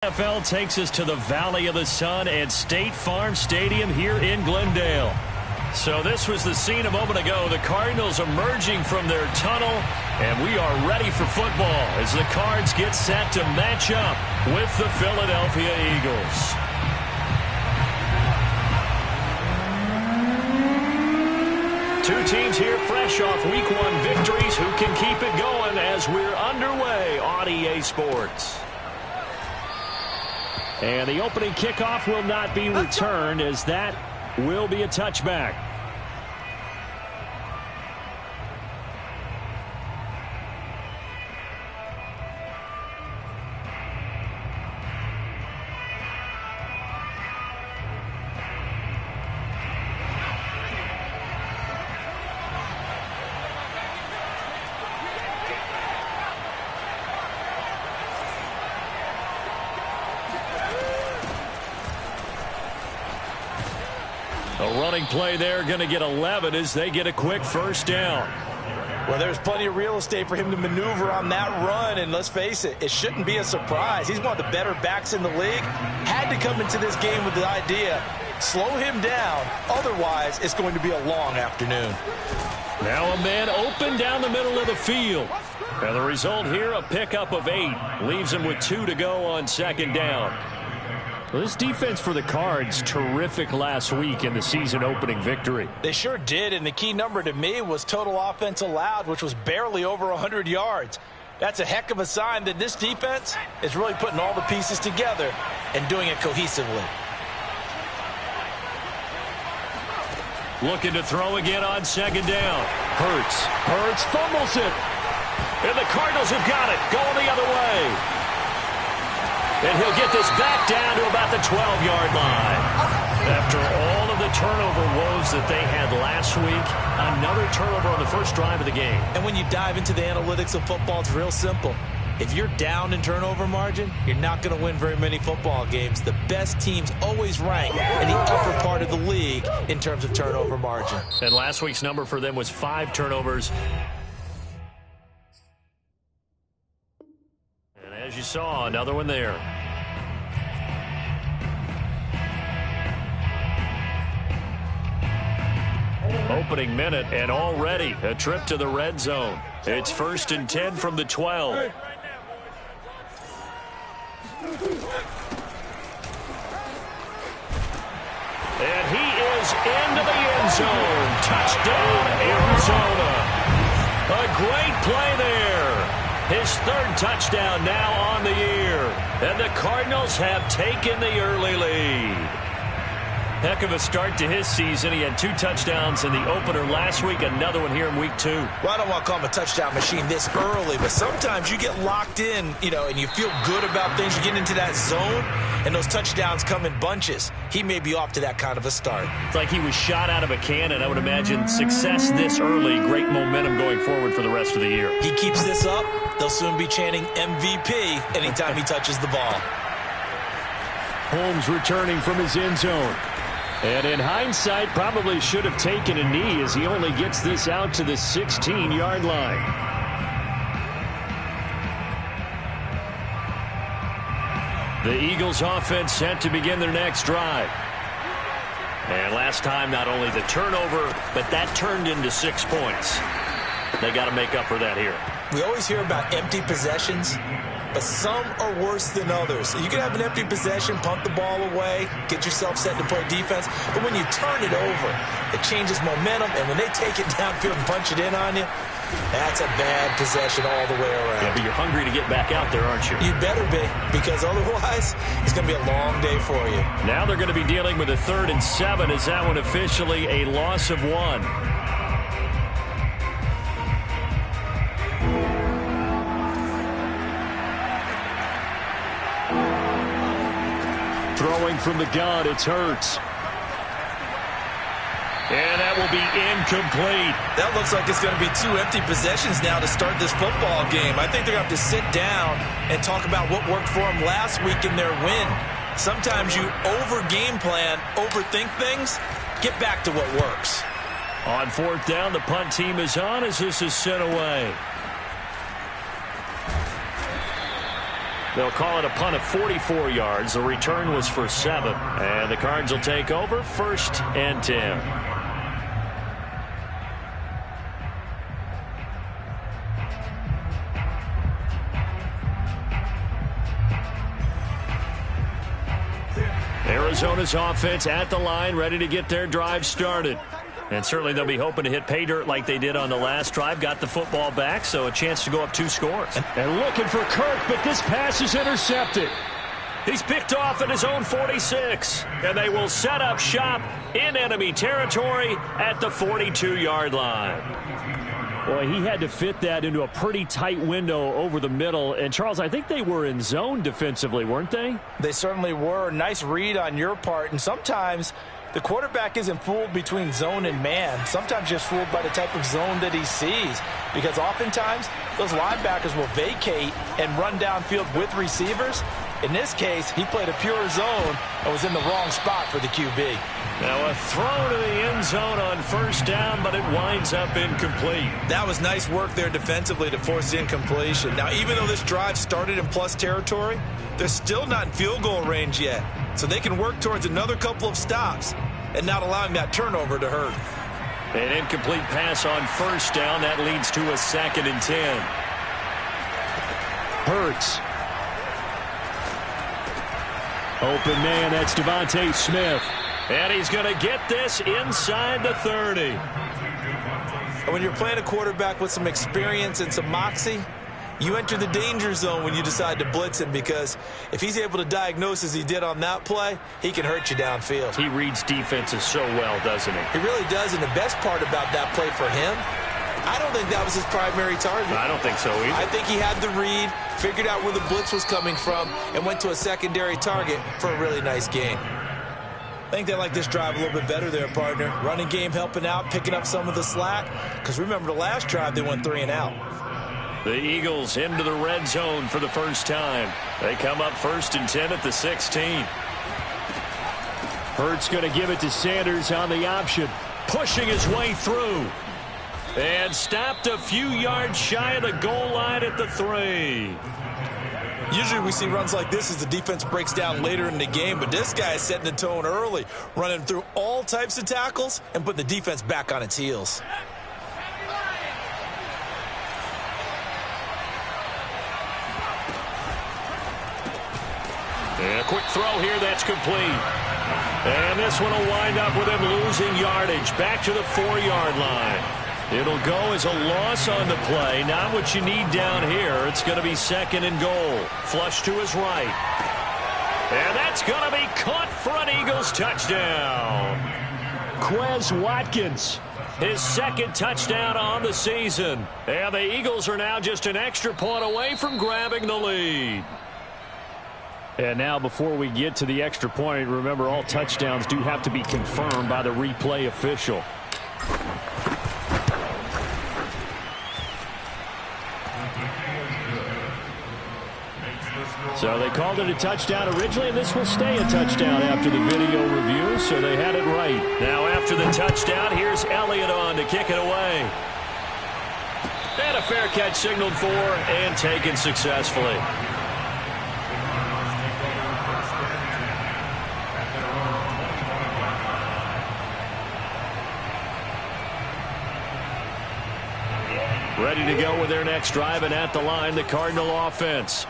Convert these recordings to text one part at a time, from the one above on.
NFL takes us to the Valley of the Sun at State Farm Stadium here in Glendale. So this was the scene a moment ago. The Cardinals emerging from their tunnel, and we are ready for football as the Cards get set to match up with the Philadelphia Eagles. Two teams here fresh off Week 1 victories who can keep it going as we're underway on EA Sports. And the opening kickoff will not be returned as that will be a touchback. A running play there, going to get 11 as they get a quick first down. Well, there's plenty of real estate for him to maneuver on that run, and let's face it, it shouldn't be a surprise. He's one of the better backs in the league. Had to come into this game with the idea, slow him down, otherwise it's going to be a long afternoon. Now a man open down the middle of the field. And the result here, a pickup of 8. Leaves him with 2 to go on second down. Well, this defense for the Cards, terrific last week in the season-opening victory. They sure did, and the key number to me was total offense allowed, which was barely over 100 yards. That's a heck of a sign that this defense is really putting all the pieces together and doing it cohesively. Looking to throw again on second down. Hurts fumbles it. And the Cardinals have got it, going the other way. And he'll get this back down to about the 12-yard line. After all of the turnover woes that they had last week, another turnover on the first drive of the game. And when you dive into the analytics of football, it's real simple. If you're down in turnover margin, you're not going to win very many football games. The best teams always rank in the upper part of the league in terms of turnover margin. And last week's number for them was 5 turnovers. As you saw, another one there. Opening minute, and already a trip to the red zone. It's 1st and 10 from the 12. And he is into the end zone. Touchdown, Arizona. A great play there. His 3rd touchdown now on the year. And the Cardinals have taken the early lead. Heck of a start to his season. He had 2 touchdowns in the opener last week, another one here in week 2. Well, I don't want to call him a touchdown machine this early, but sometimes you get locked in, and you feel good about things. You get into that zone, and those touchdowns come in bunches. He may be off to that kind of a start. It's like he was shot out of a cannon. I would imagine success this early, great momentum going forward for the rest of the year. He keeps this up, they'll soon be chanting MVP anytime he touches the ball. Holmes returning from his end zone. And in hindsight, probably should have taken a knee as he only gets this out to the 16-yard line. The Eagles offense set to begin their next drive. And last time, not only the turnover, but that turned into 6 points. They got to make up for that here. We always hear about empty possessions, but some are worse than others. You can have an empty possession, punt the ball away, get yourself set to play defense, but when you turn it over, it changes momentum, and when they take it downfield and punch it in on you, that's a bad possession all the way around. Yeah, but you're hungry to get back out there, aren't you? You better be, because otherwise, it's going to be a long day for you. Now they're going to be dealing with a 3rd and 7. Is that one officially a loss of 1? Throwing from the gun, it's Hurts. And that will be incomplete. That looks like it's going to be 2 empty possessions now to start this football game. I think they're going to have to sit down and talk about what worked for them last week in their win. Sometimes you over-game plan, overthink things, get back to what works. On 4th down, the punt team is on as this is sent away. They'll call it a punt of 44 yards. The return was for 7. And the Cards will take over 1st and 10. Arizona's offense at the line, ready to get their drive started. And certainly they'll be hoping to hit pay dirt like they did on the last drive. Got the football back, so a chance to go up 2 scores. And looking for Kirk, but this pass is intercepted. He's picked off at his own 46. And they will set up shop in enemy territory at the 42-yard line. Boy, he had to fit that into a pretty tight window over the middle. And, Charles, I think they were in zone defensively, weren't they? They certainly were. Nice read on your part. And sometimes the quarterback isn't fooled between zone and man. Sometimes just fooled by the type of zone that he sees. Because oftentimes, those linebackers will vacate and run downfield with receivers. In this case, he played a pure zone and was in the wrong spot for the QB. Now a throw to the end zone on 1st down, but it winds up incomplete. That was nice work there defensively to force the incompletion. Now, even though this drive started in plus territory, they're still not in field goal range yet. So they can work towards another couple of stops and not allowing that turnover to hurt. An incomplete pass on 1st down. That leads to a 2nd and 10. Hurts. Open man, that's Devontae Smith. And he's going to get this inside the 30. And when you're playing a quarterback with some experience and some moxie, you enter the danger zone when you decide to blitz him, because if he's able to diagnose as he did on that play, he can hurt you downfield. He reads defenses so well, doesn't he? He really does, and the best part about that play for him, I don't think that was his primary target. I don't think so either. I think he had the read, figured out where the blitz was coming from, and went to a secondary target for a really nice gain. I think they like this drive a little bit better there, partner. Running game helping out, picking up some of the slack. Because remember, the last drive, they went 3 and out. The Eagles into the red zone for the first time. They come up 1st and 10 at the 16. Hurts going to give it to Sanders on the option. Pushing his way through. And stopped a few yards shy of the goal line at the 3. Usually we see runs like this as the defense breaks down later in the game, but this guy is setting the tone early, running through all types of tackles and putting the defense back on its heels. And a quick throw here, that's complete. And this one will wind up with him losing yardage back to the 4-yard line. It'll go as a loss on the play. Not what you need down here. It's going to be 2nd and goal. Flush to his right. And that's going to be caught for an Eagles touchdown. Quez Watkins. His 2nd touchdown on the season. And the Eagles are now just an extra point away from grabbing the lead. And now before we get to the extra point, remember all touchdowns do have to be confirmed by the replay official. So they called it a touchdown originally, and this will stay a touchdown after the video review, so they had it right. Now after the touchdown, here's Elliott on to kick it away. And a fair catch signaled for and taken successfully. Ready to go with their next drive, and at the line, the Cardinal offense.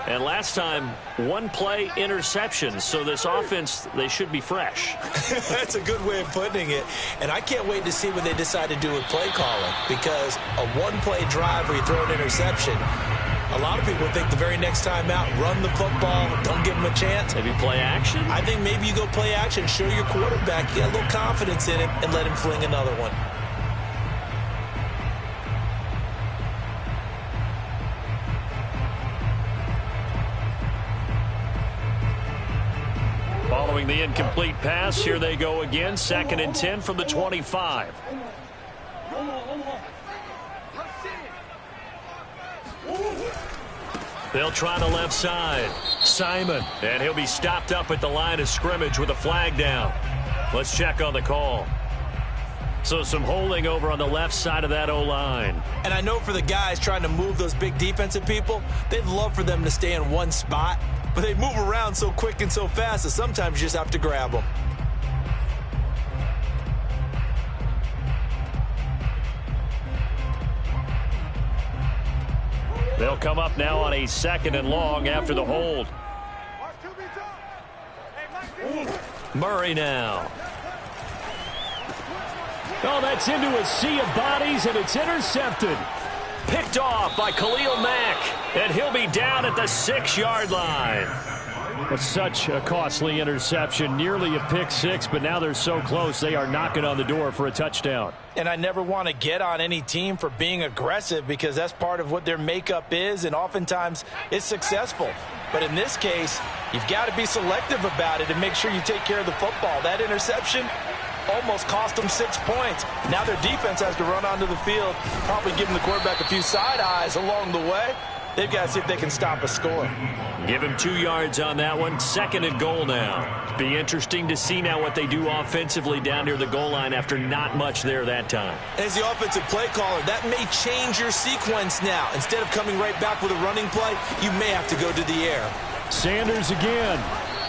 And last time, 1-play interception. So this offense, they should be fresh. That's a good way of putting it. And I can't wait to see what they decide to do with play calling. Because a 1-play drive where you throw an interception, a lot of people think the very next time out, run the football, don't give them a chance. Maybe play action? I think maybe you go play action, show your quarterback, you got a little confidence in him, and let him fling another one. Following the incomplete pass, here they go again. 2nd and 10 from the 25. They'll try the left side. Simon. And he'll be stopped up at the line of scrimmage with a flag down. Let's check on the call. So some holding over on the left side of that O-line. And I know for the guys trying to move those big defensive people, they'd love for them to stay in one spot, but they move around so quick and so fast that sometimes you just have to grab them. They'll come up now on a 2nd and long after the hold. Murray now. Oh, that's into a sea of bodies, and it's intercepted. Picked off by Khalil Mack, and he'll be down at the 6-yard line. That's such a costly interception, nearly a pick six, but now they're so close they are knocking on the door for a touchdown. And I never want to get on any team for being aggressive because that's part of what their makeup is, and oftentimes it's successful. But in this case, you've got to be selective about it and make sure you take care of the football. That interception almost cost them 6 points. Now their defense has to run onto the field, probably giving the quarterback a few side eyes along the way. They've got to see if they can stop a score. Give him 2 yards on that one. 2nd and goal now. Be interesting to see now what they do offensively down near the goal line after not much there that time. As the offensive play caller, that may change your sequence now. Instead of coming right back with a running play, you may have to go to the air. Sanders again.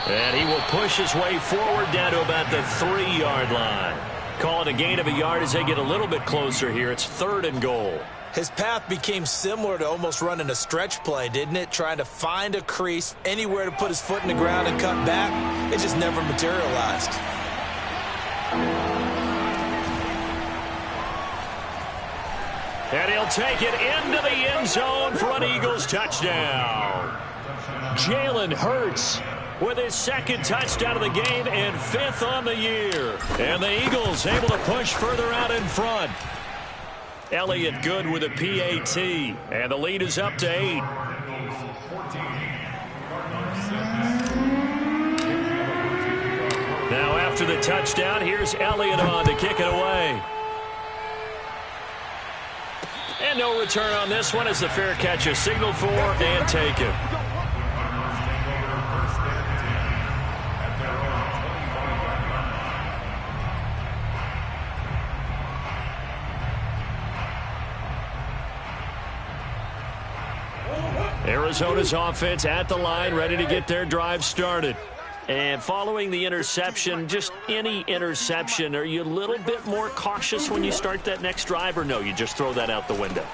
And he will push his way forward down to about the 3-yard line. Call it a gain of a yard as they get a little bit closer here. It's 3rd and goal. His path became similar to almost running a stretch play, didn't it? Trying to find a crease, anywhere to put his foot in the ground and cut back. It just never materialized. And he'll take it into the end zone for an Eagles touchdown. Jalen Hurts with his 2nd touchdown of the game and 5th on the year. And the Eagles able to push further out in front. Elliott good with a PAT. And the lead is up to 8. Now after the touchdown, here's Elliott on to kick it away. And no return on this one as the fair catch is signaled for and taken. Arizona's offense at the line, ready to get their drive started. And following the interception, just any interception, are you a little bit more cautious when you start that next drive, or no, you just throw that out the window?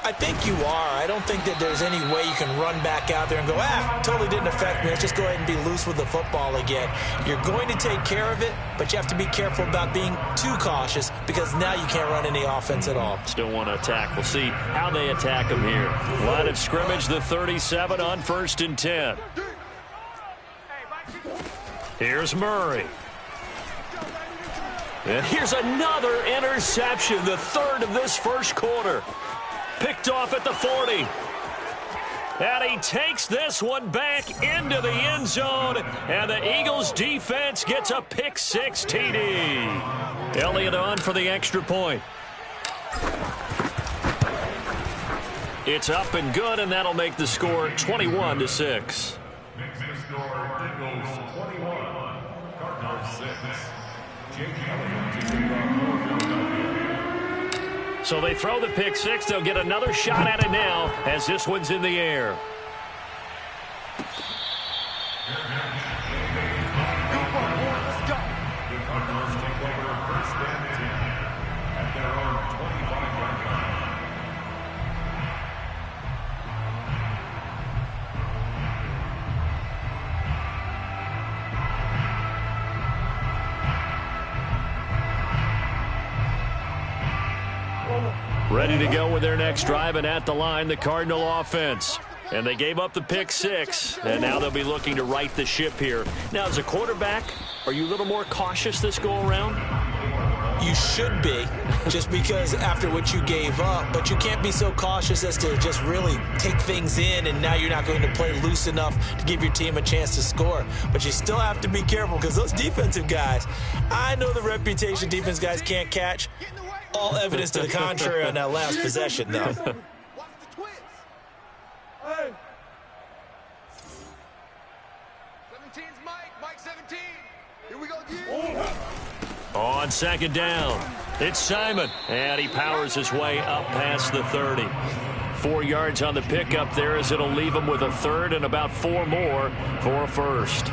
I think you are. I don't think that there's any way you can run back out there and go, totally didn't affect me. Let's just go ahead and be loose with the football again. You're going to take care of it, but you have to be careful about being too cautious because now you can't run any offense at all. Still want to attack. We'll see how they attack them here. Line of scrimmage, the 37 on 1st and 10. Here's Murray. And here's another interception, the 3rd of this first quarter. Picked off at the 40. And he takes this one back into the end zone. And the Eagles defense gets a pick 6 TD. Elliott on for the extra point. It's up and good, and that'll make the score 21-6. Makes the score Eagles 21, Cardinals 6. Jake Elliott to kick off for Philadelphia. So they throw the pick 6. They'll get another shot at it now as this one's in the air. The Cardinals take over 1st and 10 at their own 25-yard line. Ready to go with their next drive, and at the line, the Cardinal offense. And they gave up the pick 6, and now they'll be looking to right the ship here. Now, as a quarterback, are you a little more cautious this go-around? You should be, just because after what you gave up, but you can't be so cautious as to just really take things in, and now you're not going to play loose enough to give your team a chance to score. But you still have to be careful because those defensive guys, I know the reputation defense guys can't catch. All evidence to the contrary on that last possession, though. Watch the twins. Hey. 17's Mike. Mike 17. Here we go again. On second down, it's Simon, and he powers his way up past the 30. 4 yards on the pickup there as it'll leave him with a third and about 4 more for a first.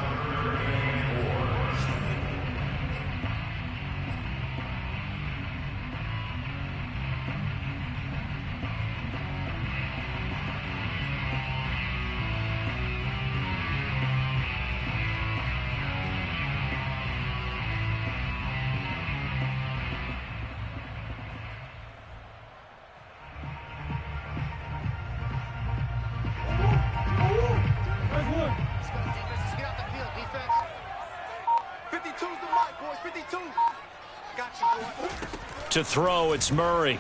To throw, it's Murray.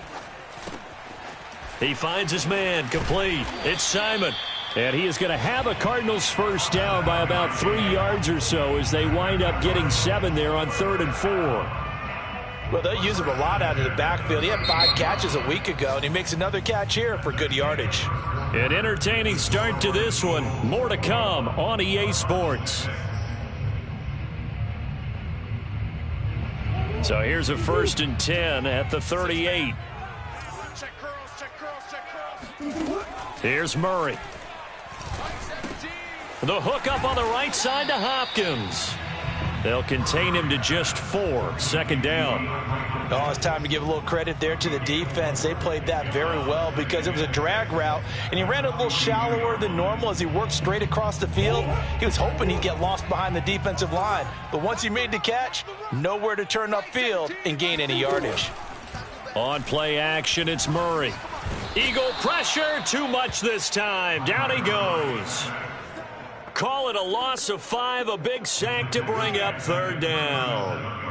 He finds his man, complete. It's Simon. And he is going to have a Cardinals first down by about 3 yards or so as they wind up getting 7 there on 3rd and 4. Well, they'll use him a lot out of the backfield. He had 5 catches a week ago, and he makes another catch here for good yardage. An entertaining start to this one. More to come on EA Sports. So here's a 1st and 10 at the 38. Check curls, check curls, check curls. Here's Murray. The hook up on the right side to Hopkins. They'll contain him to just 4. 2nd down. Oh, it's time to give a little credit there to the defense. They played that very well because it was a drag route, and he ran a little shallower than normal as he worked straight across the field. He was hoping he'd get lost behind the defensive line, but once he made the catch, nowhere to turn upfield and gain any yardage. On play action, it's Murray. Eagle pressure, too much this time. Down he goes. Call it a loss of 5, a big sack to bring up 3rd down.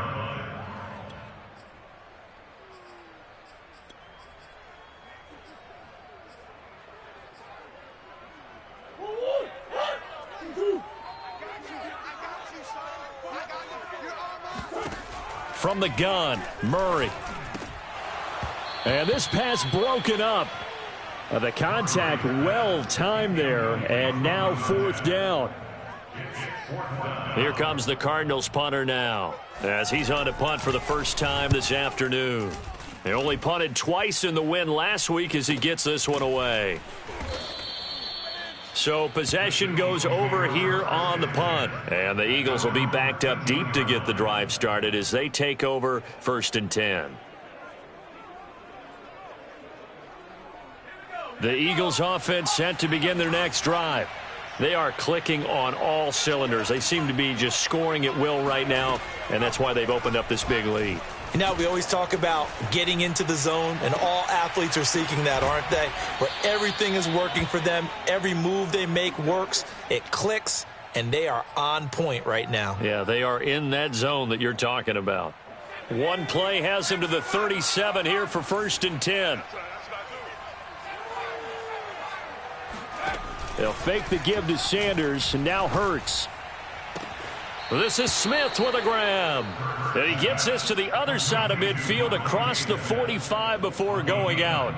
From the gun, Murray. And this pass broken up. The contact well timed there, and now 4th down. Here comes the Cardinals punter now, as he's on to punt for the first time this afternoon. They only punted twice in the win last week as he gets this one away. So possession goes over here on the punt, and the Eagles will be backed up deep to get the drive started as they take over 1st and 10. The Eagles offense set to begin their next drive. They are clicking on all cylinders. They seem to be just scoring at will right now, and that's why they've opened up this big lead. You know, we always talk about getting into the zone, and all athletes are seeking that, aren't they? Where everything is working for them. Every move they make works. It clicks, and they are on point right now. Yeah, they are in that zone that you're talking about. One play has them to the 37 here for 1st and 10. They'll fake the give to Sanders, and now Hurts. This is Smith with a grab. And he gets this to the other side of midfield across the 45 before going out.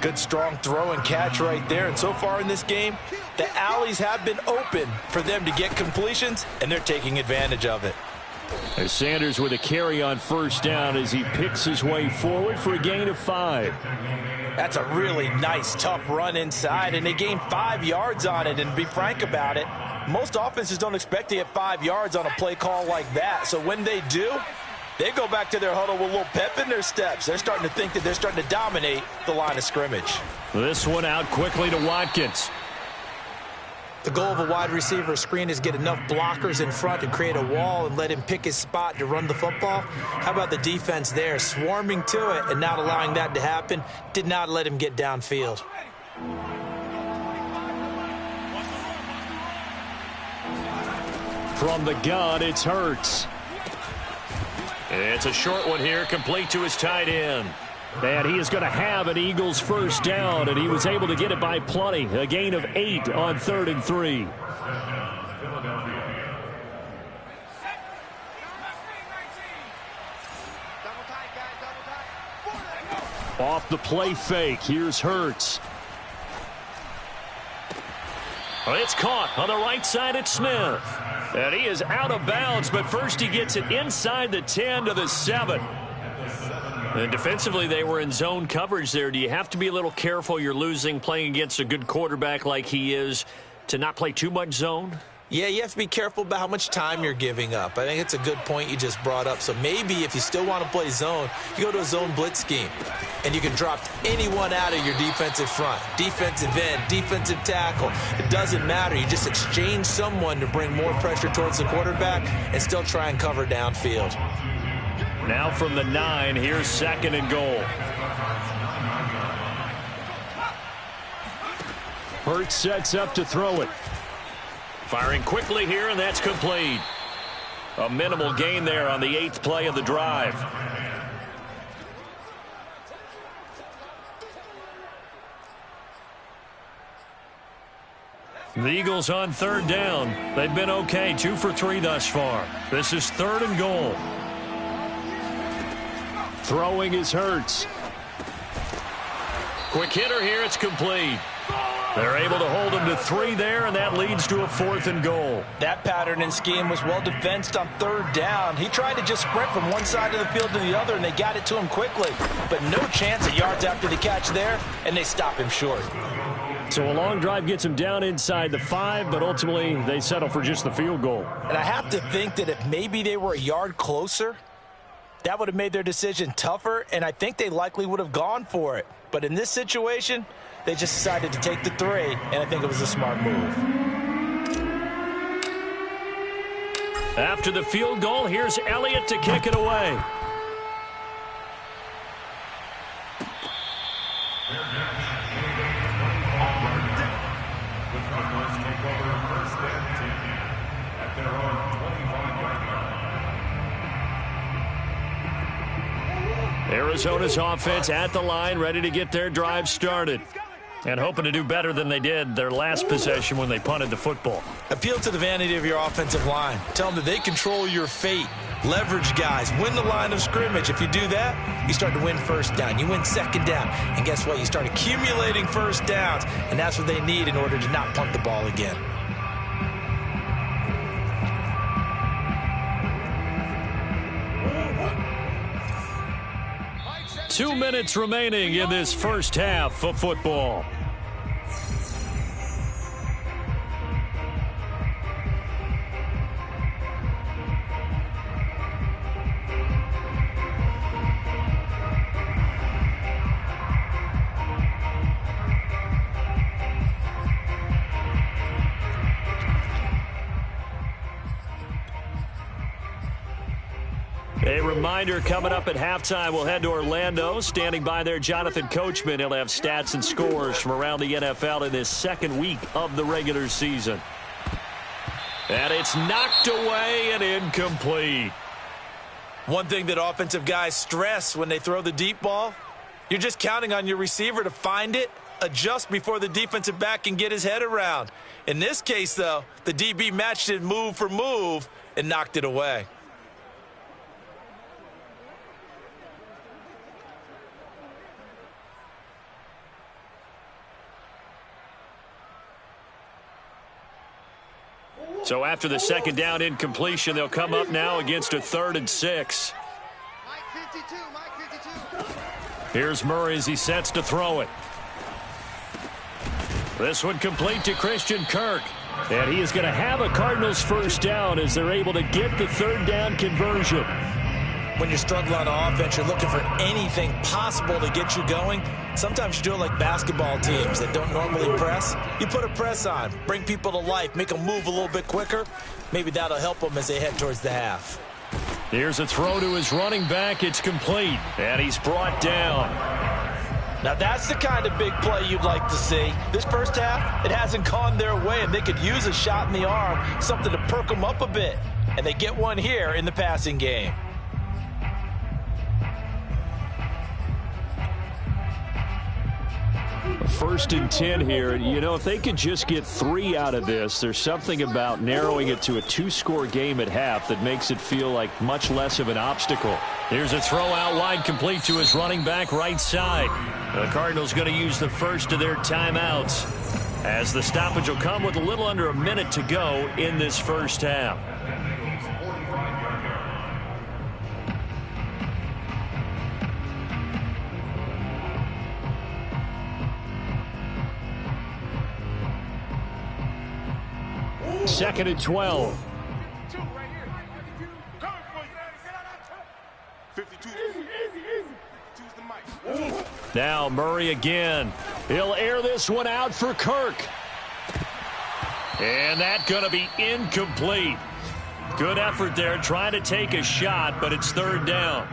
Good strong throw and catch right there. And so far in this game, the alleys have been open for them to get completions, and they're taking advantage of it. There's Sanders with a carry on 1st down as he picks his way forward for a gain of 5. That's a really nice, tough run inside, and they gained 5 yards on it. And to be frank about it, most offenses don't expect to get 5 yards on a play call like that. So when they do, they go back to their huddle with a little pep in their steps. They're starting to think that they're starting to dominate the line of scrimmage. This one out quickly to Watkins. The goal of a wide receiver screen is get enough blockers in front to create a wall and let him pick his spot to run the football. How about the defense there, swarming to it and not allowing that to happen? Did not let him get downfield. From the gun, it's Hurts. It's a short one here, complete to his tight end. And he is going to have an Eagles first down, and he was able to get it by plenty. A gain of 8 on 3rd and 3. Off the play fake, here's Hurts. It's caught on the right side at Smith. And he is out of bounds, but first he gets it inside the 10 to the 7. And defensively, they were in zone coverage there. Do you have to be a little careful? You're losing, playing against a good quarterback like he is, to not play too much zone? Yeah, you have to be careful about how much time you're giving up. I think it's a good point you just brought up. So maybe if you still want to play zone, you go to a zone blitz scheme. And you can drop anyone out of your defensive front. Defensive end, defensive tackle. It doesn't matter. You just exchange someone to bring more pressure towards the quarterback and still try and cover downfield. Now from the 9, here's 2nd and goal. Hurts sets up to throw it. Firing quickly here, and that's complete. A minimal gain there on the 8th play of the drive. The Eagles on 3rd down. They've been okay, 2 for 3 thus far. This is 3rd and goal. Throwing is Hurts. Quick hitter here, it's complete. They're able to hold him to 3 there, and that leads to a 4th and goal. That pattern and scheme was well defensed on 3rd down. He tried to just sprint from one side of the field to the other, and they got it to him quickly. But no chance at yards after the catch there, and they stop him short. So a long drive gets him down inside the 5, but ultimately they settle for just the field goal. And I have to think that if maybe they were a yard closer, that would have made their decision tougher, and I think they likely would have gone for it. But in this situation, they just decided to take the 3, and I think it was a smart move. After the field goal, here's Elliott to kick it away. Arizona's offense at the line, ready to get their drive started. And hoping to do better than they did their last possession when they punted the football. Appeal to the vanity of your offensive line. Tell them that they control your fate. Leverage guys. Win the line of scrimmage. If you do that, you start to win 1st down. You win 2nd down. And guess what? You start accumulating 1st downs. And that's what they need in order to not punt the ball again. Two minutes remaining in this first half of football. A reminder, coming up at halftime, we'll head to Orlando. Standing by there, Jonathan Coachman. He'll have stats and scores from around the NFL in this 2nd week of the regular season. And it's knocked away and incomplete. One thing that offensive guys stress when they throw the deep ball, you're just counting on your receiver to find it, adjust before the defensive back can get his head around. In this case, though, the DB matched it move for move and knocked it away. So after the 2nd down incompletion, they'll come up now against a 3rd and 6. Here's Murray as he sets to throw it. This one complete to Christian Kirk. And he is going to have a Cardinals 1st down as they're able to get the 3rd down conversion. When you're struggling on offense, you're looking for anything possible to get you going. Sometimes you do it like basketball teams that don't normally press. You put a press on, bring people to life, make them move a little bit quicker. Maybe that'll help them as they head towards the half. Here's a throw to his running back. It's complete, and he's brought down. Now that's the kind of big play you'd like to see. This first half, it hasn't gone their way, and they could use a shot in the arm, something to perk them up a bit. And they get one here in the passing game. 1st and 10 here. You know, if they could just get 3 out of this, there's something about narrowing it to a 2-score game at half that makes it feel like much less of an obstacle. Here's a throw out wide, complete to his running back right side. The Cardinals going to use the first of their timeouts. as the stoppage will come with a little under a minute to go in this first half. Second and 12. 52. Now Murray again. He'll air this one out for Kirk. And that's going to be incomplete. Good effort there trying to take a shot, but it's third down.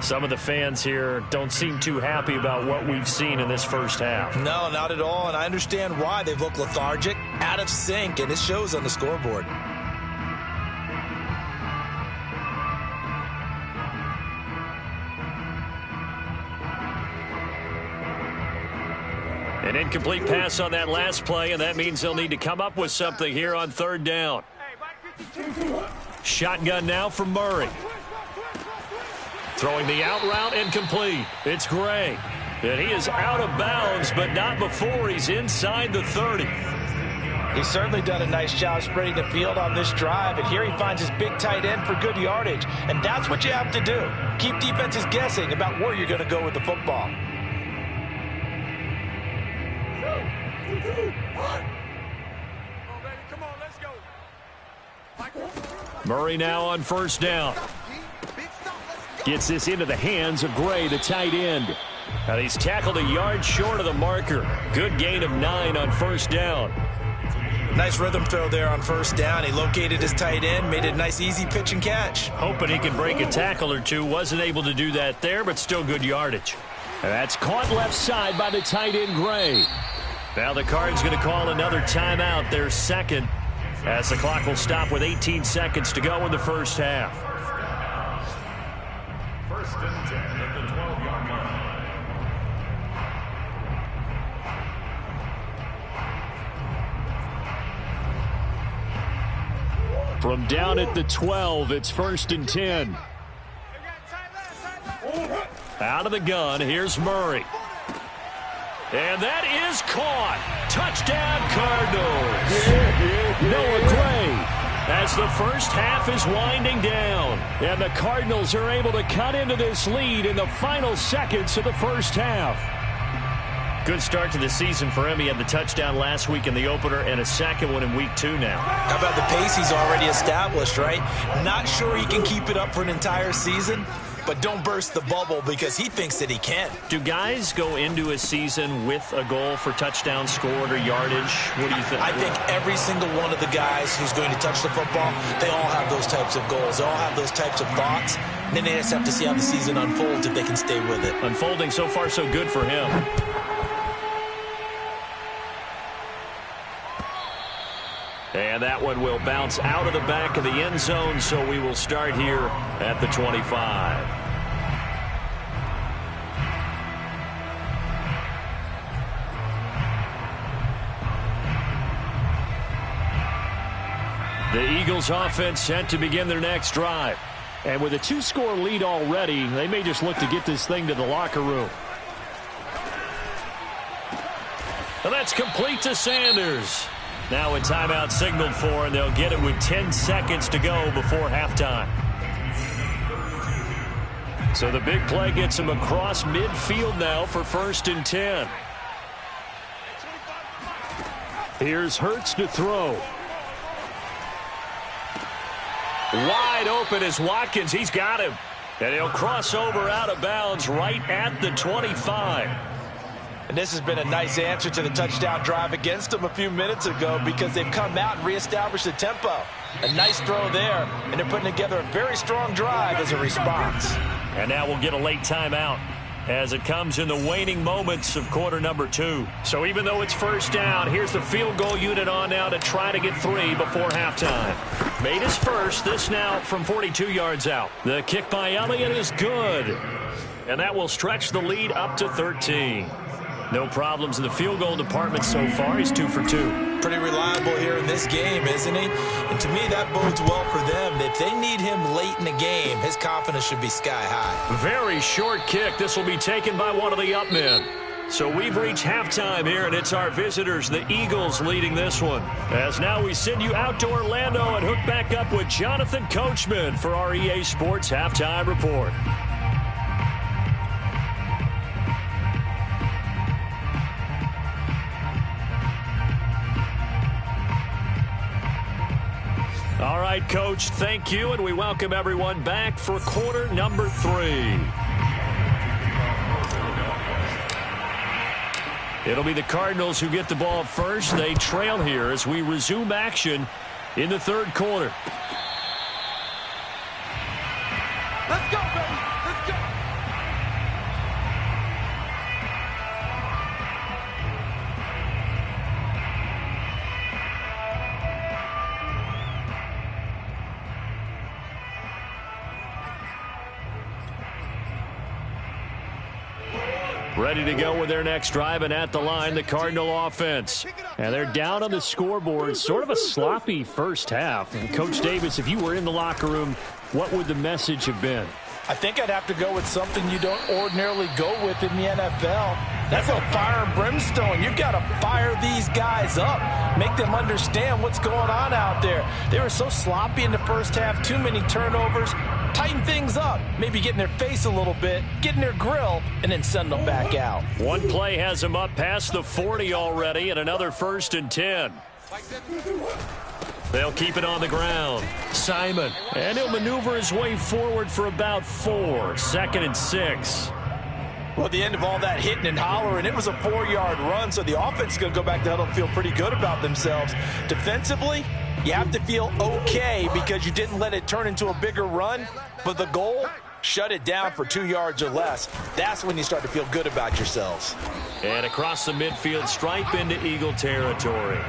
Some of the fans here don't seem too happy about what we've seen in this first half. No, not at all, and I understand why. They've looked lethargic, out of sync, and it shows on the scoreboard. An incomplete pass on that last play, and that means they'll need to come up with something here on third down. Shotgun now from Murray. Throwing the out route incomplete. It's Gray. And he is out of bounds, but not before he's inside the 30. He's certainly done a nice job spreading the field on this drive, and here he finds his big tight end for good yardage. And that's what you have to do. Keep defenses guessing about where you're going to go with the football. Murray now on first down. Gets this into the hands of Gray, the tight end. And he's tackled a yard short of the marker. Good gain of 9 on first down. Nice rhythm throw there on first down. He located his tight end, made it a nice easy pitch and catch. Hoping he can break a tackle or two. Wasn't able to do that there, but still good yardage. And that's caught left side by the tight end, Gray. Now the Cards going to call another timeout, their second, as the clock will stop with 18 seconds to go in the first half. First and 10 at the 12-yard line. From down at the 12, it's first and 10. Out of the gun, here's Murray. And that is caught. Touchdown, Cardinals. Noah Gray, as the first half is winding down. And the Cardinals are able to cut into this lead in the final seconds of the first half. Good start to the season for him. He had the touchdown last week in the opener and a second one in week 2 now. How about the pace he's already established, right? Not sure he can keep it up for an entire season, but don't burst the bubble because he thinks that he can. Do guys go into a season with a goal for touchdown scored or yardage? What do you think? I think every single one of the guys who's going to touch the football, they all have those types of goals. They all have those types of thoughts. And then they just have to see how the season unfolds if they can stay with it. Unfolding so far so good for him. And that one will bounce out of the back of the end zone, so we will start here at the 25. The Eagles offense set to begin their next drive. And with a 2-score lead already, they may just look to get this thing to the locker room. And that's complete to Sanders. Now a timeout signaled for, and they'll get it with 10 seconds to go before halftime. So the big play gets him across midfield now for first and 10. Here's Hurts to throw. Wide open is Watkins. He's got him. And he'll cross over out of bounds right at the 25. And this has been a nice answer to the touchdown drive against them a few minutes ago because they've come out and reestablished the tempo. A nice throw there, and they're putting together a very strong drive as a response. And now we'll get a late timeout as it comes in the waning moments of quarter number 2. So even though it's first down, here's the field goal unit on now to try to get 3 before halftime. Made his first, this now from 42 yards out. The kick by Elliott is good. And that will stretch the lead up to 13. No problems in the field goal department so far. He's 2 for 2. Pretty reliable here in this game, isn't he? And to me, that bodes well for them. If they need him late in the game, his confidence should be sky high. Very short kick. This will be taken by one of the up men. So we've reached halftime here, and it's our visitors, the Eagles, leading this one. As now we send you out to Orlando and hook back up with Jonathan Coachman for our EA Sports Halftime Report. All right, Coach, thank you, and we welcome everyone back for quarter number 3. It'll be the Cardinals who get the ball first. They trail here as we resume action in the third quarter. Let's go, baby. Let's go. Ready to go with their next drive, and at the line, the Cardinal offense. And they're down on the scoreboard. Sort of a sloppy first half. And Coach Davis, if you were in the locker room, what would the message have been? I think I'd have to go with something you don't ordinarily go with in the NFL. That's a fire and brimstone. You've got to fire these guys up. Make them understand what's going on out there. They were so sloppy in the first half. Too many turnovers. Tighten things up. Maybe get in their face a little bit. Get in their grill. And then send them back out. One play has them up past the 40 already, and another 1st and 10. They'll keep it on the ground. Simon. And he'll maneuver his way forward for about 4. 2nd and 6. Well, at the end of all that hitting and hollering, it was a 4-yard run, so the offense is going to go back to huddle and feel pretty good about themselves. Defensively, you have to feel okay because you didn't let it turn into a bigger run, but the goal, shut it down for 2 yards or less. That's when you start to feel good about yourselves. And across the midfield stripe into Eagle territory.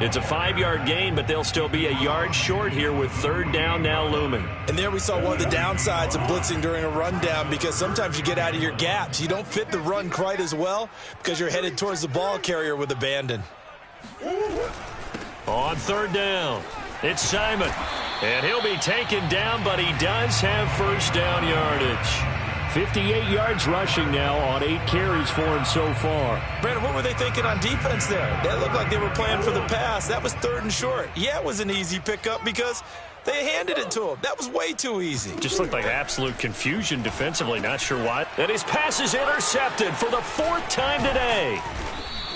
It's a 5-yard gain, but they'll still be a yard short here with 3rd down now looming. And there we saw one of the downsides of blitzing during a rundown, because sometimes you get out of your gaps. You don't fit the run quite as well because you're headed towards the ball carrier with abandon. On 3rd down, it's Simon. And he'll be taken down, but he does have 1st down yardage. 58 yards rushing now on 8 carries for him so far. Brandon, what were they thinking on defense there? That looked like they were playing for the pass. That was 3rd and short. Yeah, it was an easy pickup because they handed it to him. That was way too easy. Just looked like absolute confusion defensively. Not sure why. And his pass is intercepted for the 4th time today.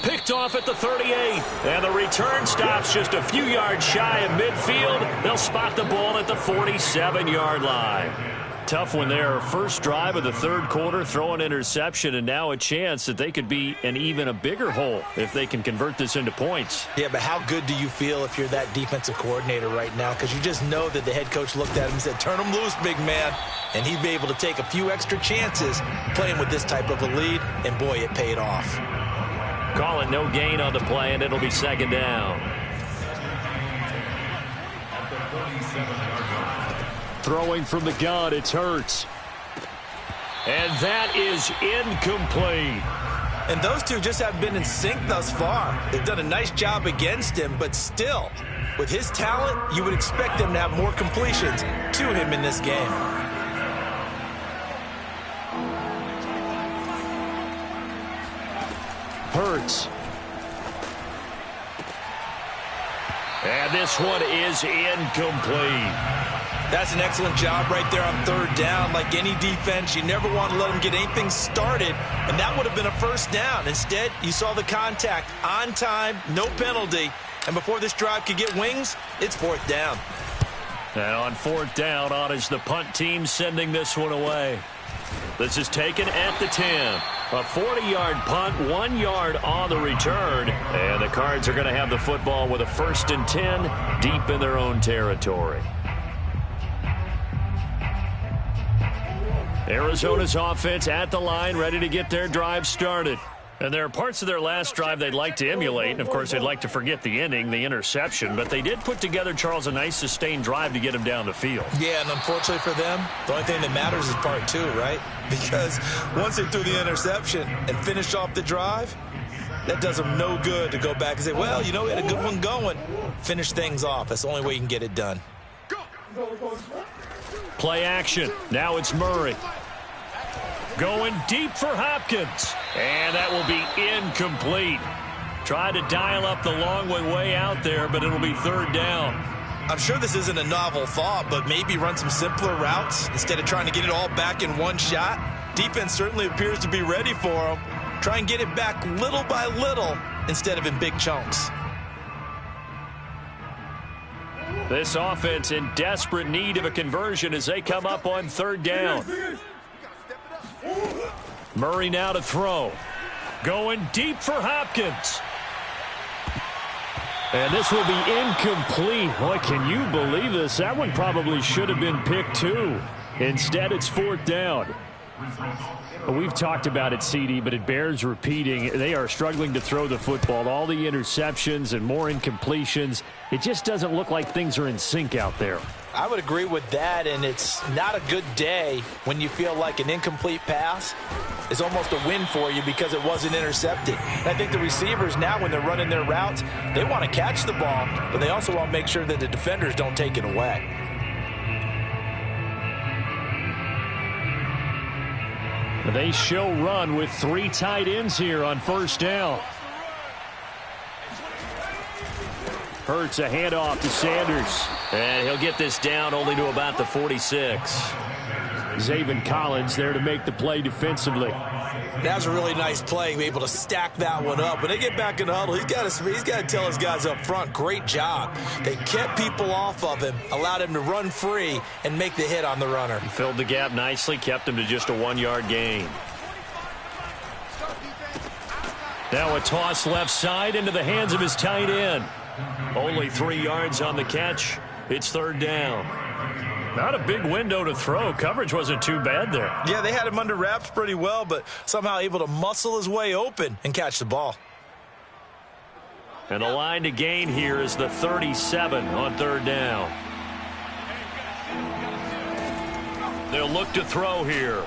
Picked off at the 38. And the return stops just a few yards shy of midfield. They'll spot the ball at the 47-yard line. Tough one there. First drive of the 3rd quarter, throw an interception, and now a chance that they could be in even a bigger hole if they can convert this into points. Yeah, but how good do you feel if you're that defensive coordinator right now? Because you just know that the head coach looked at him and said, turn him loose, big man. And he'd be able to take a few extra chances playing with this type of a lead, and boy, it paid off. Call it no gain on the play, and it'll be 2nd down. Throwing from the gun, it's Hurts. And that is incomplete. And those two just have been in sync thus far. They've done a nice job against him, but still, with his talent, you would expect them to have more completions to him in this game. Hurts. And this one is incomplete. That's an excellent job right there on 3rd down. Like any defense, you never want to let them get anything started, and that would have been a 1st down. Instead, you saw the contact on time, no penalty, and before this drive could get wings, it's 4th down. And on 4th down, on is the punt team sending this one away. This is taken at the 10. A 40-yard punt, 1 yard on the return. And the Cards are going to have the football with a 1st and 10 deep in their own territory. Arizona's offense at the line, ready to get their drive started. And there are parts of their last drive they'd like to emulate. And, of course, they'd like to forget the ending, the interception. But they did put together, Charles, a nice sustained drive to get him down the field. Yeah, and unfortunately for them, the only thing that matters is part 2, right? Because once they threw the interception and finished off the drive, that does them no good to go back and say, well, you know, we had a good one going. Finish things off. That's the only way you can get it done. Play action. Now it's Murray. Going deep for Hopkins. And that will be incomplete. Tried to dial up the long way out there, but it'll be third down. I'm sure this isn't a novel thought, but maybe run some simpler routes instead of trying to get it all back in one shot. Defense certainly appears to be ready for them. Try and get it back little by little instead of in big chunks. This offense in desperate need of a conversion as they come up on third down. Murray now to throw. Going deep for Hopkins. And this will be incomplete. Boy, can you believe this? That one probably should have been picked too. Instead, it's fourth down. We've talked about it, CD, but it bears repeating. They are struggling to throw the football. All the interceptions and more incompletions. It just doesn't look like things are in sync out there. I would agree with that, and it's not a good day when you feel like an incomplete pass is almost a win for you because it wasn't intercepted. And I think the receivers now, when they're running their routes, they want to catch the ball, but they also want to make sure that the defenders don't take it away. They show run with three tight ends here on first down. Hurts a handoff to Sanders. And he'll get this down only to about the 46. Zaven Collins there to make the play defensively. That was a really nice play, able to stack that one up. When they get back in the huddle, he's got to tell his guys up front, great job. They kept people off of him, allowed him to run free and make the hit on the runner. He filled the gap nicely, kept him to just a 1-yard gain. Now a toss left side into the hands of his tight end. Only 3 yards on the catch. It's third down. Not a big window to throw. Coverage wasn't too bad there. Yeah, they had him under wraps pretty well, but somehow able to muscle his way open and catch the ball. And the line to gain here is the 37 on third down. They'll look to throw here.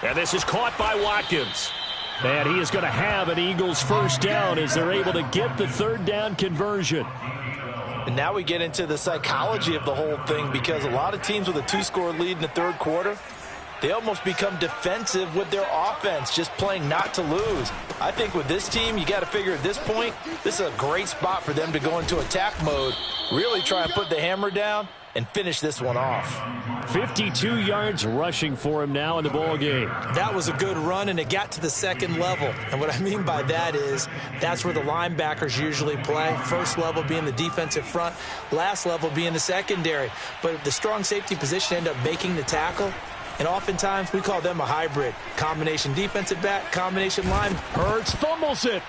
And this is caught by Watkins. And he is going to have an Eagles first down as they're able to get the third down conversion. And now we get into the psychology of the whole thing, because a lot of teams with a 2-score lead in the third quarter, they almost become defensive with their offense, just playing not to lose. I think with this team, you got to figure at this point, this is a great spot for them to go into attack mode, really try and put the hammer down and finish this one off. 52 yards rushing for him now in the ball game. That was a good run, and it got to the second level. And what I mean by that is that's where the linebackers usually play. First level being the defensive front, last level being the secondary. But the strong safety position ended up making the tackle. And oftentimes we call them a hybrid. Combination defensive back, combination line. Hurts fumbles it.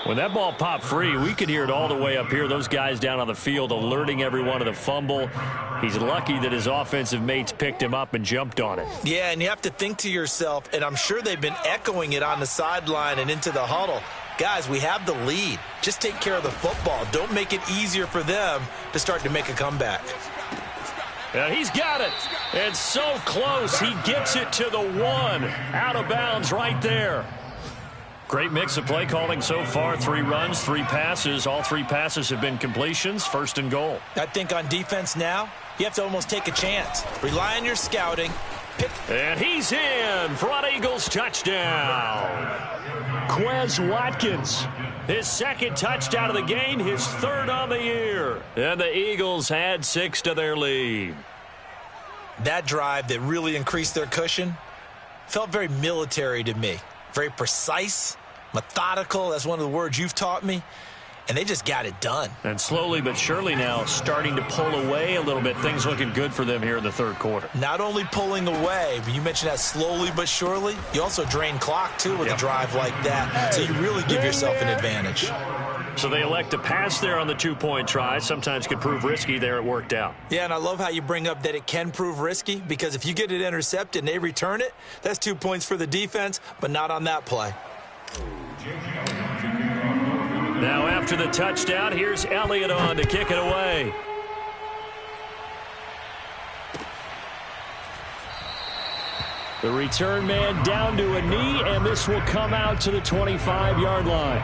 When that ball popped free, we could hear it all the way up here. Those guys down on the field alerting everyone of the fumble. He's lucky that his offensive mates picked him up and jumped on it. Yeah, and you have to think to yourself, and I'm sure they've been echoing it on the sideline and into the huddle. Guys, we have the lead. Just take care of the football. Don't make it easier for them to start to make a comeback. And he's got it. It's so close. He gets it to the 1. Out of bounds right there. Great mix of play calling so far. 3 runs, 3 passes. All 3 passes have been completions. First and goal. I think on defense now, you have to almost take a chance. Rely on your scouting. And he's in for an Eagles touchdown. Quez Watkins, his second touchdown of the game, his 3rd on the year. And the Eagles add 6 to their lead. That drive that really increased their cushion felt very military to me. Very precise, methodical. That's one of the words you've taught me. And they just got it done. And slowly but surely now starting to pull away a little bit. Things looking good for them here in the third quarter. Not only pulling away, but you mentioned that slowly but surely. You also drain clock, too, with a drive like that. So you really give yourself an advantage. So they elect to pass there on the 2-point try. Sometimes could prove risky. There it worked out. Yeah, and I love how you bring up that it can prove risky, because if you get it intercepted and they return it, that's 2 points for the defense, but not on that play. Now after the touchdown, here's Elliott on to kick it away. The return man down to a knee, and this will come out to the 25-yard line.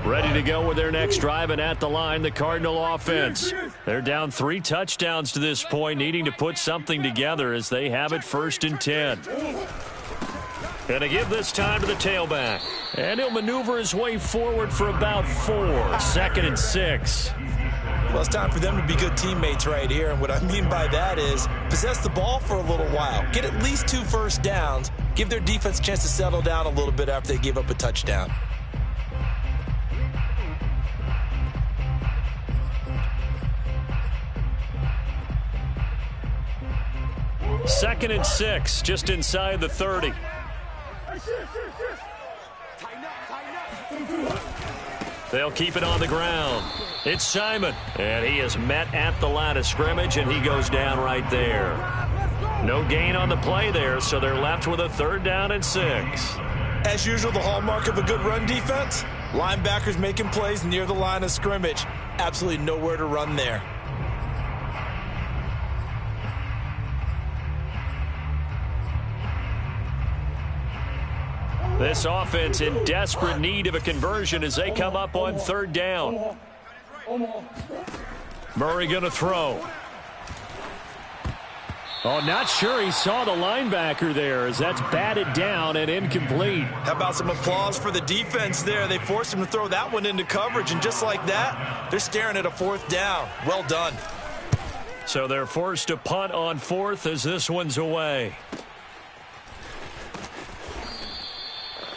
Ready to go with their next drive, and at the line, the Cardinal offense. They're down 3 touchdowns to this point, needing to put something together as they have it 1st and 10. Going to give this time to the tailback. And he'll maneuver his way forward for about 4. 2nd and 6. Well, it's time for them to be good teammates right here. And what I mean by that is possess the ball for a little while. Get at least 2 first downs. Give their defense a chance to settle down a little bit after they give up a touchdown. Second and 6, just inside the 30. They'll keep it on the ground. It's Simon, and he is met at the line of scrimmage, and he goes down right there. No gain on the play there, so they're left with a 3rd down and 6. As usual, the hallmark of a good run defense, linebackers making plays near the line of scrimmage. Absolutely nowhere to run there. This offense in desperate need of a conversion as they come up on 3rd down. Murray going to throw. Oh, not sure he saw the linebacker there as that's batted down and incomplete. How about some applause for the defense there? They forced him to throw that one into coverage, and just like that, they're staring at a 4th down. Well done. So they're forced to punt on 4th as this one's away.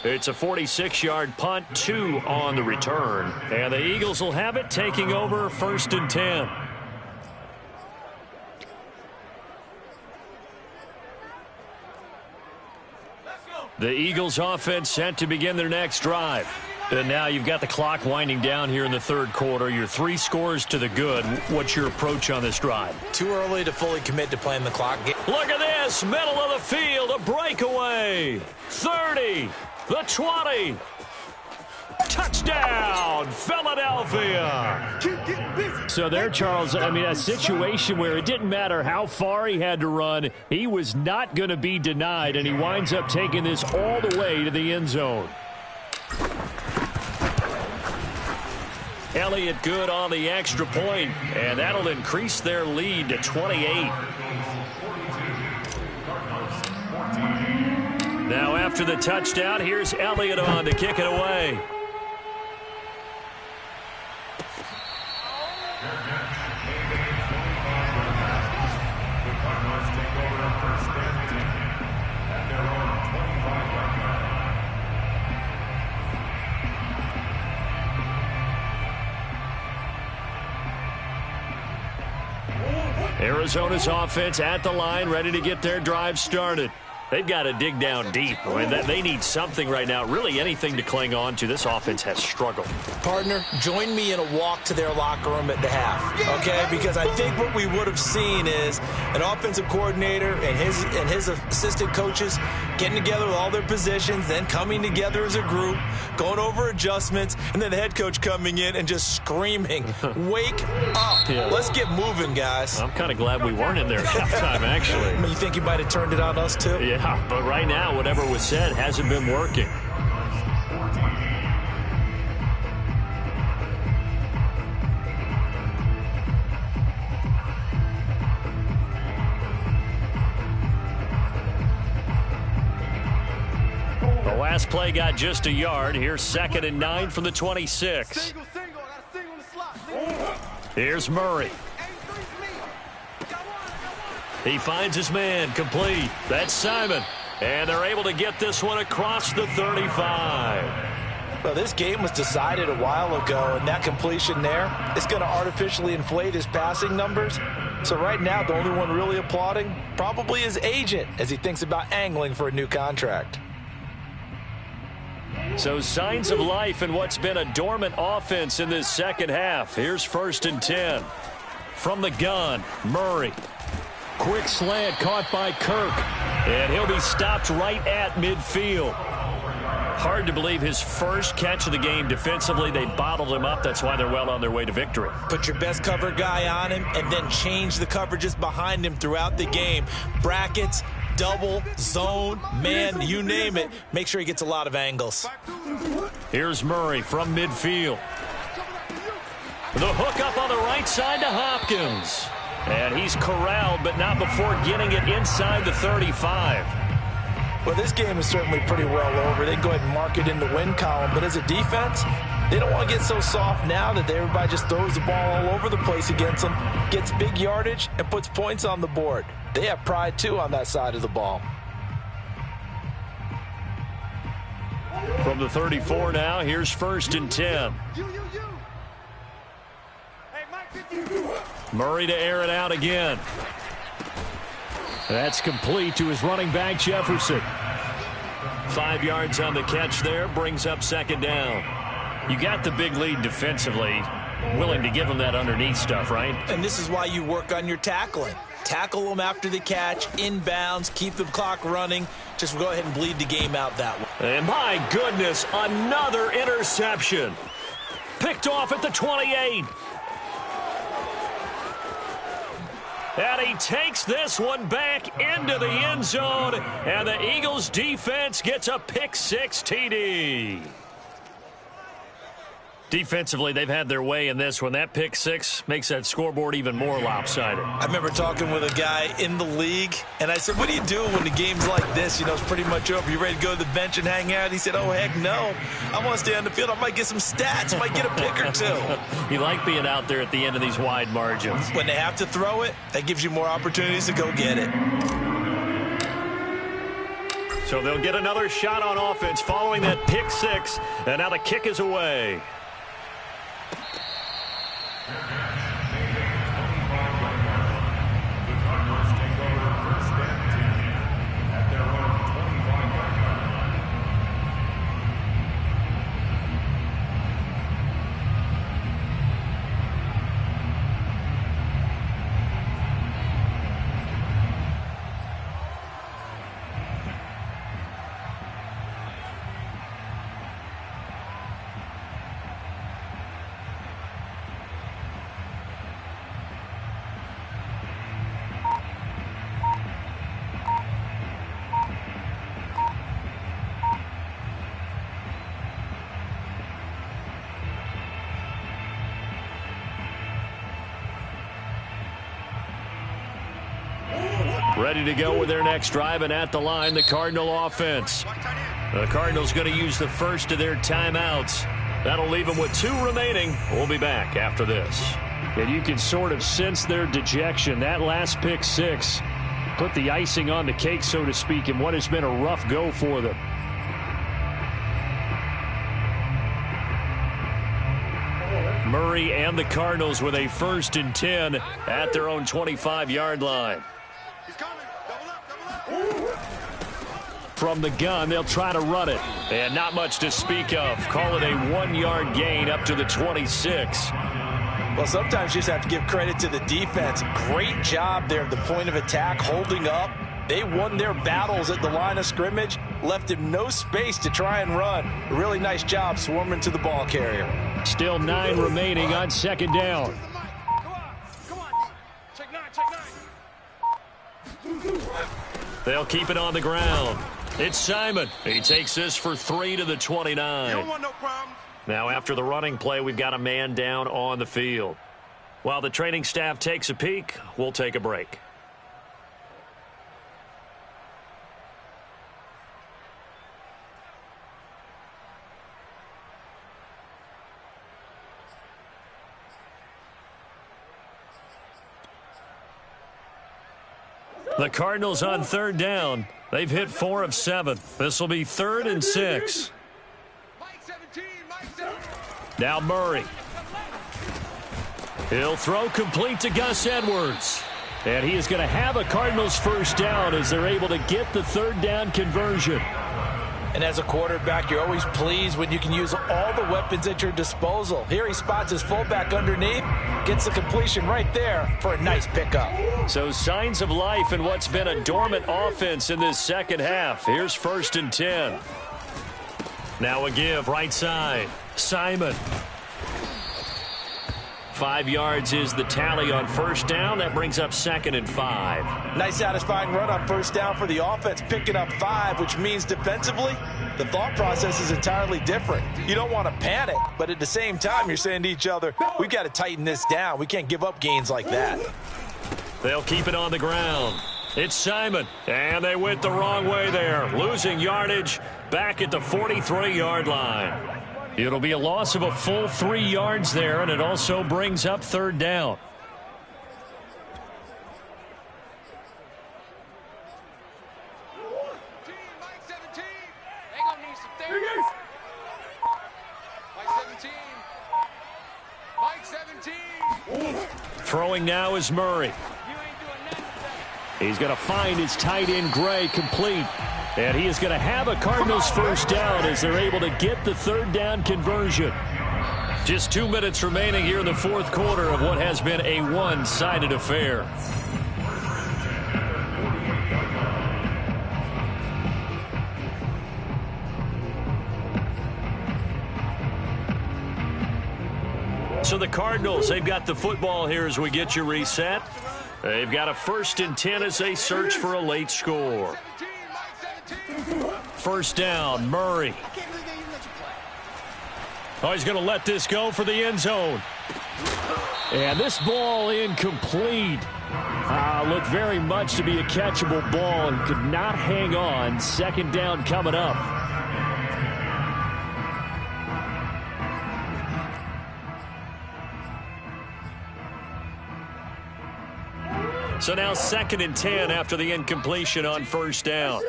It's a 46-yard punt, 2 on the return. And the Eagles will have it, taking over 1st and 10. The Eagles offense set to begin their next drive. And now you've got the clock winding down here in the 3rd quarter. You're 3 scores to the good. What's your approach on this drive? Too early to fully commit to playing the clock game. Look at this, middle of the field, a breakaway. 30. The 20. Touchdown, Philadelphia. So there, Charles, I mean, a situation where it didn't matter how far he had to run. He was not going to be denied, and he winds up taking this all the way to the end zone. Elliott good on the extra point, and that'll increase their lead to 28. Now after the touchdown, here's Elliott on to kick it away. Arizona's offense at the line, ready to get their drive started. They've got to dig down deep. I mean, they need something right now, really anything to cling on to. This offense has struggled. Partner, join me in a walk to their locker room at the half, okay? Because I think what we would have seen is an offensive coordinator and his assistant coaches getting together with all their positions, then coming together as a group, going over adjustments, and then the head coach coming in and just screaming, wake up. Yeah. Let's get moving, guys. I'm kind of glad we weren't in there at halftime, actually. I mean, you think you might have turned it on us, too? Yeah, but right now, whatever was said hasn't been working. The last play got just a yard. Here's 2nd and 9 from the 26. Here's Murray. He finds his man, complete. That's Simon. And they're able to get this one across the 35. Well, this game was decided a while ago, and that completion there is going to artificially inflate his passing numbers. So right now, the only one really applauding probably his agent as he thinks about angling for a new contract. So signs of life in what's been a dormant offense in this second half. Here's 1st and 10. From the gun, Murray. Quick slant caught by Kirk, and he'll be stopped right at midfield. Hard to believe his first catch of the game defensively. They bottled him up. That's why they're well on their way to victory. Put your best cover guy on him and then change the coverages behind him throughout the game. Brackets, double, zone, man, you name it. Make sure he gets a lot of angles. Here's Murray from midfield. The hook up on the right side to Hopkins. And he's corralled, but not before getting it inside the 35. Well, this game is certainly pretty well over. They can go ahead and mark it in the win column. But as a defense, they don't want to get so soft now that everybody just throws the ball all over the place against them, gets big yardage, and puts points on the board. They have pride, too, on that side of the ball. From the 34 now, here's 1st and 10. Murray to air it out again. That's complete to his running back, Jefferson. 5 yards on the catch there, brings up 2nd down. You got the big lead defensively, willing to give them that underneath stuff, right? And this is why you work on your tackling. Tackle them after the catch, inbounds, keep the clock running. Just go ahead and bleed the game out that way. And my goodness, another interception. Picked off at the 28. And he takes this one back into the end zone, and the Eagles defense gets a pick-6 TD. Defensively, they've had their way in this one. That pick-6 makes that scoreboard even more lopsided. I remember talking with a guy in the league, and I said, what do you do when the game's like this? You know, it's pretty much over. You ready to go to the bench and hang out? He said, oh, heck no. I want to stay on the field. I might get some stats. I might get a pick or two. You like being out there at the end of these wide margins. When they have to throw it, that gives you more opportunities to go get it. So they'll get another shot on offense following that pick-6, and now the kick is away. Ready to go with their next drive, and at the line, the Cardinal offense. The Cardinals going to use the first of their timeouts. That'll leave them with 2 remaining. We'll be back after this. And you can sort of sense their dejection. That last pick-6 put the icing on the cake, so to speak, in what has been a rough go for them. Murray and the Cardinals with a 1st and 10 at their own 25-yard line. From the gun, they'll try to run it. And not much to speak of. Call it a 1-yard gain up to the 26. Well, sometimes you just have to give credit to the defense. Great job there at the point of attack, holding up. They won their battles at the line of scrimmage, left him no space to try and run. A really nice job swarming to the ball carrier. Still 9 remaining on 2nd down. Come on. Check 9. They'll keep it on the ground. It's Simon. He takes this for 3 to the 29. You don't want no problems. Now, after the running play, we've got a man down on the field. While the training staff takes a peek, we'll take a break. The Cardinals on 3rd down. They've hit 4 of 7. This will be 3rd and 6. Now Murray. He'll throw complete to Gus Edwards. And he is going to have a Cardinals 1st down as they're able to get the 3rd down conversion. And as a quarterback, you're always pleased when you can use all the weapons at your disposal. Here he spots his fullback underneath, gets the completion right there for a nice pickup. So signs of life in what's been a dormant offense in this 2nd half. Here's 1st and 10. Now a give right side. Simon 5 yards is the tally on first down. That brings up 2nd and 5. Nice satisfying run on first down for the offense, picking up 5, which means defensively, the thought process is entirely different. You don't want to panic, but at the same time, you're saying to each other, we've got to tighten this down. We can't give up gains like that. They'll keep it on the ground. It's Simon, and they went the wrong way there, losing yardage back at the 43-yard line. It'll be a loss of a full 3 yards there, and it also brings up 3rd down. Mike 17. They gonna need some therapy. Mike 17. Throwing now is Murray. He's going to find his tight end, Gray, complete. And he is going to have a Cardinals first down as they're able to get the 3rd down conversion. Just 2 minutes remaining here in the 4th quarter of what has been a one-sided affair. So the Cardinals, they've got the football here as we get you reset. They've got a 1st and 10 as they search for a late score. First down, Murray. Oh, he's going to let this go for the end zone. And this ball incomplete. Looked very much to be a catchable ball and could not hang on. 2nd down coming up. So now 2nd and 10 after the incompletion on first down.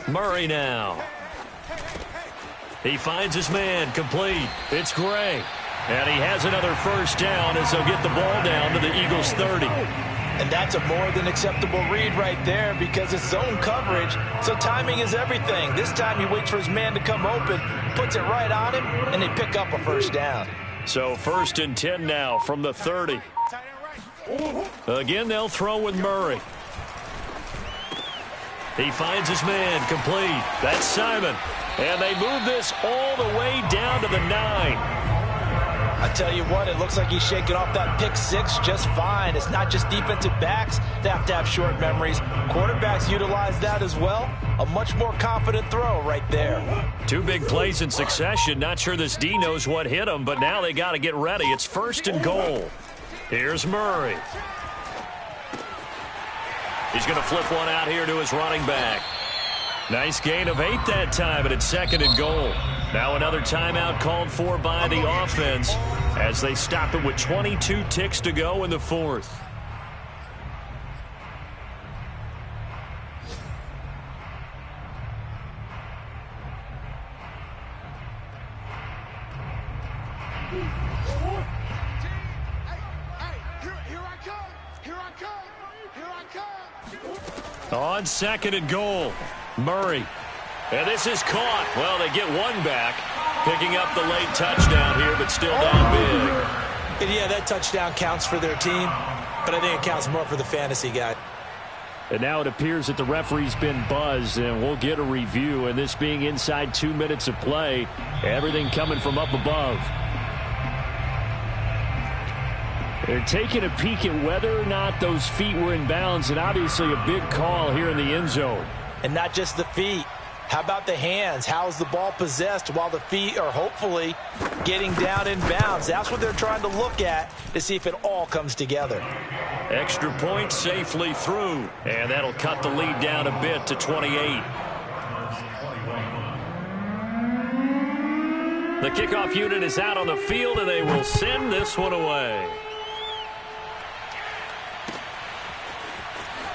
Murray now. He finds his man, complete. It's Gray. And he has another first down as they'll get the ball down to the Eagles' 30. And that's a more than acceptable read right there because it's zone coverage, so timing is everything. This time he waits for his man to come open, puts it right on him, and they pick up a first down. So 1st and 10 now from the 30. Again, they'll throw with Murray. He finds his man, complete. That's Simon. And they move this all the way down to the 9. I tell you what, it looks like he's shaking off that pick 6 just fine. It's not just defensive backs that have to have short memories. Quarterbacks utilize that as well. A much more confident throw right there. 2 big plays in succession. Not sure this D knows what hit him, but now they got to get ready. It's 1st and goal. Here's Murray. He's going to flip one out here to his running back. Nice gain of 8 that time, and it's 2nd and goal. Now another timeout called for by the offense as they stop it with 22 ticks to go in the 4th. On 2nd and goal, Murray. And this is caught. Well, they get one back, picking up the late touchdown here, but still down big. And yeah, that touchdown counts for their team, but I think it counts more for the fantasy guy. And now it appears that the referee's been buzzed, and we'll get a review. And this being inside 2 minutes of play, everything coming from up above. They're taking a peek at whether or not those feet were in bounds, and obviously a big call here in the end zone. And not just the feet. How about the hands? How is the ball possessed while the feet are hopefully getting down in bounds? That's what they're trying to look at to see if it all comes together. Extra point safely through, and that'll cut the lead down a bit to 28. The kickoff unit is out on the field, and they will send this one away.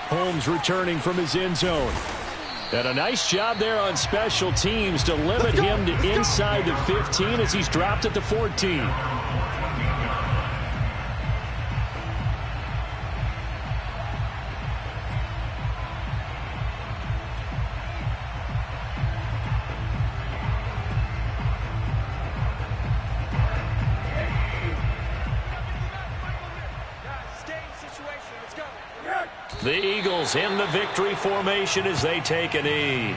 Holmes returning from his end zone. And a nice job there on special teams to limit him to inside the 15 as he's dropped at the 14. The Eagles in the victory formation as they take a knee.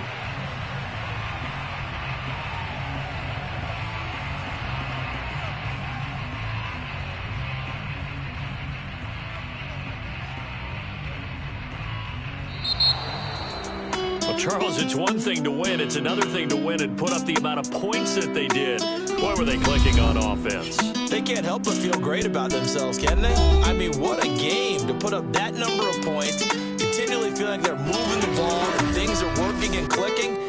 Charles, it's one thing to win. It's another thing to win and put up the amount of points that they did. Why were they clicking on offense? They can't help but feel great about themselves, can they? I mean, what a game to put up that number of points, continually feel like they're moving the ball and things are working and clicking.